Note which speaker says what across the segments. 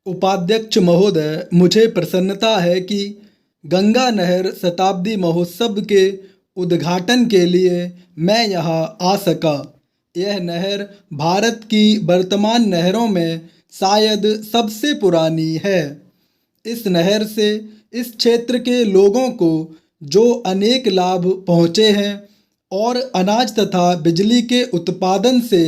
Speaker 1: उपाध्यक्ष महोदय, मुझे प्रसन्नता है कि गंगा नहर शताब्दी महोत्सव के उद्घाटन के लिए मैं यहाँ आ सका। यह नहर भारत की वर्तमान नहरों में शायद सबसे पुरानी है। इस नहर से इस क्षेत्र के लोगों को जो अनेक लाभ पहुँचे हैं और अनाज तथा बिजली के उत्पादन से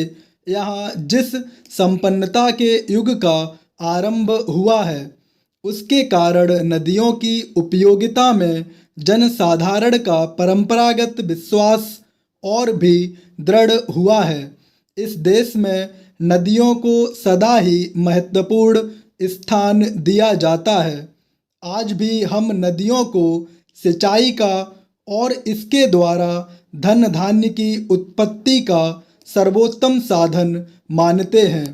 Speaker 1: यहाँ जिस संपन्नता के युग का आरंभ हुआ है, उसके कारण नदियों की उपयोगिता में जनसाधारण का परंपरागत विश्वास और भी दृढ़ हुआ है। इस देश में नदियों को सदा ही महत्वपूर्ण स्थान दिया जाता है। आज भी हम नदियों को सिंचाई का और इसके द्वारा धन धान्य की उत्पत्ति का सर्वोत्तम साधन मानते हैं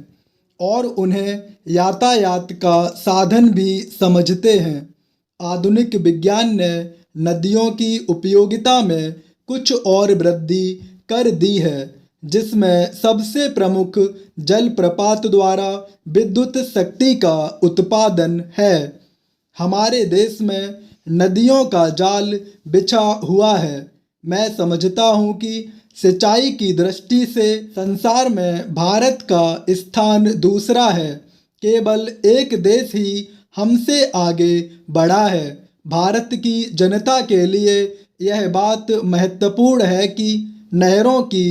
Speaker 1: और उन्हें यातायात का साधन भी समझते हैं। आधुनिक विज्ञान ने नदियों की उपयोगिता में कुछ और वृद्धि कर दी है, जिसमें सबसे प्रमुख जलप्रपात द्वारा विद्युत शक्ति का उत्पादन है। हमारे देश में नदियों का जाल बिछा हुआ है। मैं समझता हूँ कि सिंचाई की दृष्टि से संसार में भारत का स्थान दूसरा है। केवल एक देश ही हमसे आगे बढ़ा है। भारत की जनता के लिए यह बात महत्वपूर्ण है कि नहरों की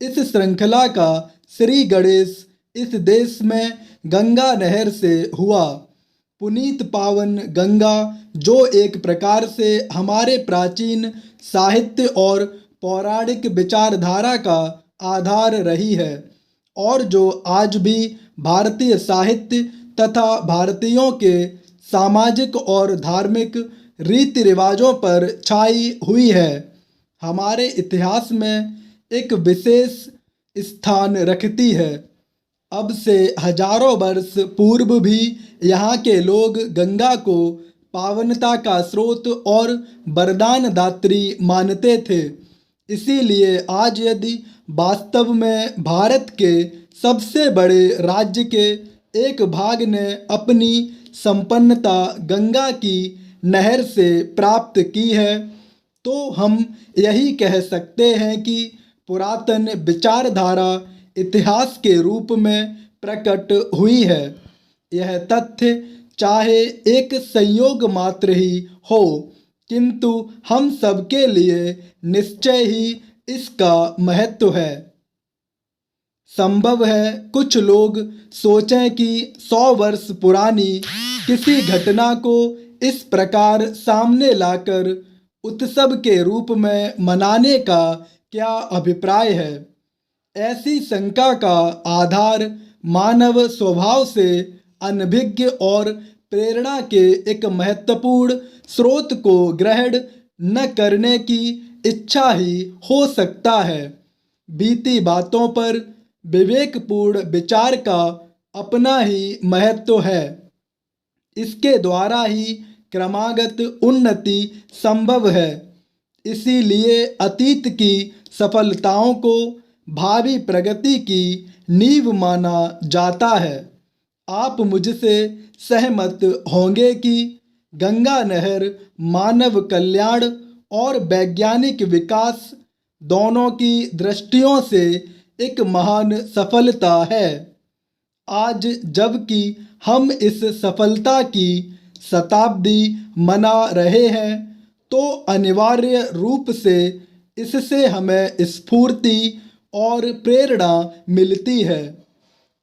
Speaker 1: इस श्रृंखला का श्री गणेश इस देश में गंगा नहर से हुआ। पुनीत पावन गंगा, जो एक प्रकार से हमारे प्राचीन साहित्य और पौराणिक विचारधारा का आधार रही है और जो आज भी भारतीय साहित्य तथा भारतीयों के सामाजिक और धार्मिक रीति रिवाजों पर छाई हुई है, हमारे इतिहास में एक विशेष स्थान रखती है। अब से हजारों वर्ष पूर्व भी यहाँ के लोग गंगा को पावनता का स्रोत और वरदान दात्री मानते थे। इसीलिए आज यदि वास्तव में भारत के सबसे बड़े राज्य के एक भाग ने अपनी संपन्नता गंगा की नहर से प्राप्त की है, तो हम यही कह सकते हैं कि पुरातन विचारधारा इतिहास के रूप में प्रकट हुई है। यह तथ्य चाहे एक संयोग मात्र ही हो, किंतु हम सबके लिए निश्चय ही इसका महत्व है। संभव है कुछ लोग सोचें कि 100 वर्ष पुरानी किसी घटना को इस प्रकार सामने लाकर उत्सव के रूप में मनाने का क्या अभिप्राय है। ऐसी शंका का आधार मानव स्वभाव से अनभिज्ञ और प्रेरणा के एक महत्वपूर्ण स्रोत को ग्रहण न करने की इच्छा ही हो सकता है। बीती बातों पर विवेकपूर्ण विचार का अपना ही महत्व है। इसके द्वारा ही क्रमागत उन्नति संभव है। इसीलिए अतीत की सफलताओं को भावी प्रगति की नींव माना जाता है। आप मुझसे सहमत होंगे कि गंगा नहर मानव कल्याण और वैज्ञानिक विकास दोनों की दृष्टियों से एक महान सफलता है। आज जबकि हम इस सफलता की शताब्दी मना रहे हैं, तो अनिवार्य रूप से इससे हमें स्फूर्ति और प्रेरणा मिलती है।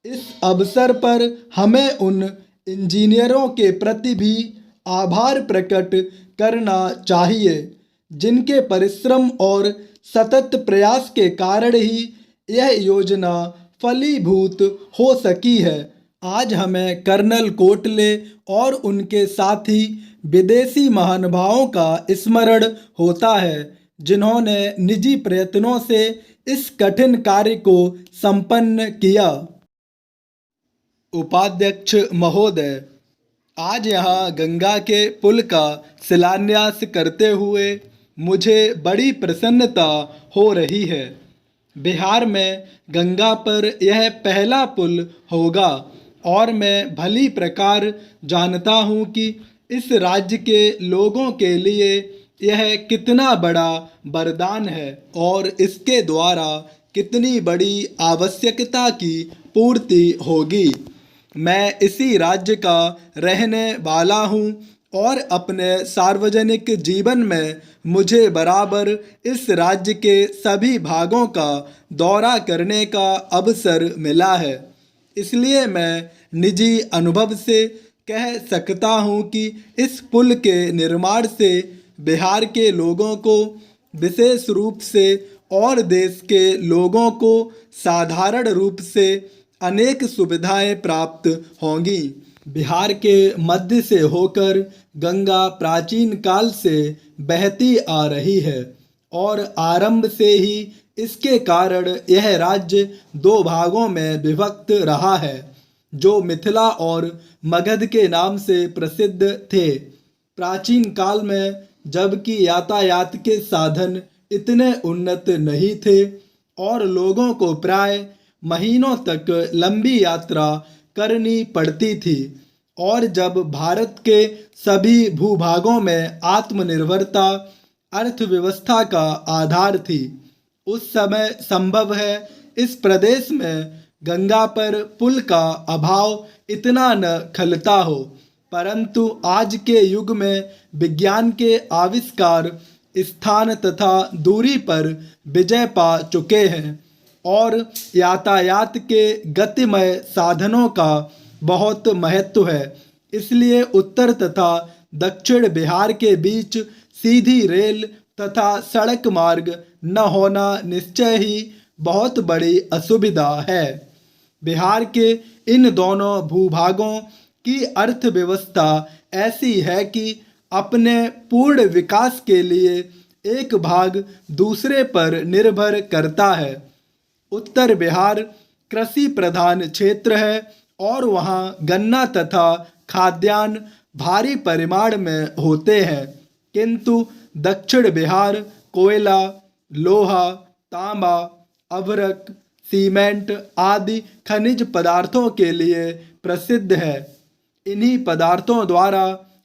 Speaker 1: इस अवसर पर हमें उन इंजीनियरों के प्रति भी आभार प्रकट करना चाहिए, जिनके परिश्रम और सतत प्रयास के कारण ही यह योजना फलीभूत हो सकी है। आज हमें कर्नल कोटले और उनके साथी विदेशी महानुभावों का स्मरण होता है, जिन्होंने निजी प्रयत्नों से इस कठिन कार्य को संपन्न किया। उपाध्यक्ष महोदय, आज यहाँ गंगा के पुल का शिलान्यास करते हुए मुझे बड़ी प्रसन्नता हो रही है। बिहार में गंगा पर यह पहला पुल होगा और मैं भली प्रकार जानता हूँ कि इस राज्य के लोगों के लिए यह कितना बड़ा वरदान है और इसके द्वारा कितनी बड़ी आवश्यकता की पूर्ति होगी। मैं इसी राज्य का रहने वाला हूँ और अपने सार्वजनिक जीवन में मुझे बराबर इस राज्य के सभी भागों का दौरा करने का अवसर मिला है। इसलिए मैं निजी अनुभव से कह सकता हूँ कि इस पुल के निर्माण से बिहार के लोगों को विशेष रूप से और देश के लोगों को साधारण रूप से अनेक सुविधाएं प्राप्त होंगी। बिहार के मध्य से होकर गंगा प्राचीन काल से बहती आ रही है और आरंभ से ही इसके कारण यह राज्य दो भागों में विभक्त रहा है, जो मिथिला और मगध के नाम से प्रसिद्ध थे। प्राचीन काल में जबकि यातायात के साधन इतने उन्नत नहीं थे और लोगों को प्राय महीनों तक लंबी यात्रा करनी पड़ती थी, और जब भारत के सभी भूभागों में आत्मनिर्भरता अर्थव्यवस्था का आधार थी, उस समय संभव है इस प्रदेश में गंगा पर पुल का अभाव इतना न खलता हो। परंतु आज के युग में विज्ञान के आविष्कार स्थान तथा दूरी पर विजय पा चुके हैं और यातायात के गतिमय साधनों का बहुत महत्व है। इसलिए उत्तर तथा दक्षिण बिहार के बीच सीधी रेल तथा सड़क मार्ग न होना निश्चय ही बहुत बड़ी असुविधा है। बिहार के इन दोनों भूभागों की अर्थव्यवस्था ऐसी है कि अपने पूर्ण विकास के लिए एक भाग दूसरे पर निर्भर करता है। उत्तर बिहार कृषि प्रधान क्षेत्र है और वहाँ गन्ना तथा खाद्यान्न भारी परिमाण में होते हैं, किंतु दक्षिण बिहार कोयला, लोहा, तांबा, अभ्रक, सीमेंट आदि खनिज पदार्थों के लिए प्रसिद्ध है। इन्हीं पदार्थों द्वारा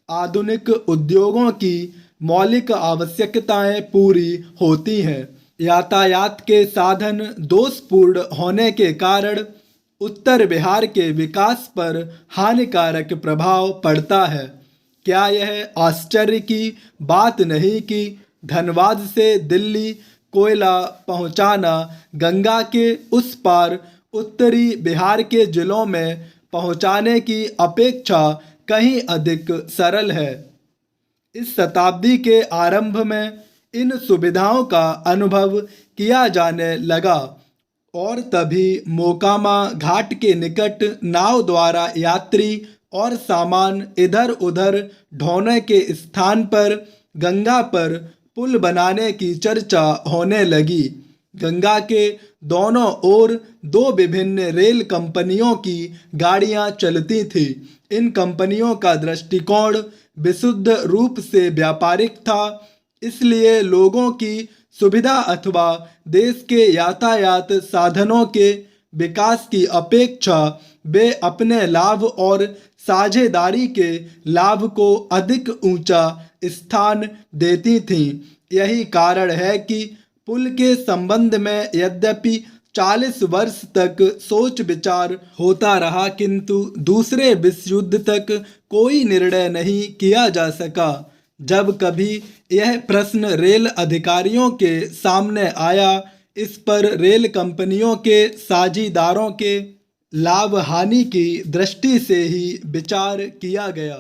Speaker 1: आधुनिक उद्योगों की मौलिक आवश्यकताएं पूरी होती हैं। यातायात के साधन दोषपूर्ण होने के कारण उत्तर बिहार के विकास पर हानिकारक प्रभाव पड़ता है। क्या यह आश्चर्य की बात नहीं कि धनबाद से दिल्ली कोयला पहुंचाना गंगा के उस पार उत्तरी बिहार के जिलों में पहुंचाने की अपेक्षा कहीं अधिक सरल है। इस शताब्दी के आरंभ में इन सुविधाओं का अनुभव किया जाने लगा और तभी मोकामा घाट के निकट नाव द्वारा यात्री और सामान इधर उधर ढोने के स्थान पर गंगा पर पुल बनाने की चर्चा होने लगी। गंगा के दोनों ओर दो विभिन्न रेल कंपनियों की गाड़ियां चलती थीं। इन कंपनियों का दृष्टिकोण विशुद्ध रूप से व्यापारिक था, इसलिए लोगों की सुविधा अथवा देश के यातायात साधनों के विकास की अपेक्षा वे अपने लाभ और साझेदारी के लाभ को अधिक ऊंचा स्थान देती थीं। यही कारण है कि पुल के संबंध में यद्यपि 40 वर्ष तक सोच विचार होता रहा, किंतु दूसरे विश्व युद्ध तक कोई निर्णय नहीं किया जा सका। जब कभी यह प्रश्न रेल अधिकारियों के सामने आया, इस पर रेल कंपनियों के साझीदारों के लाभ हानि की दृष्टि से ही विचार किया गया।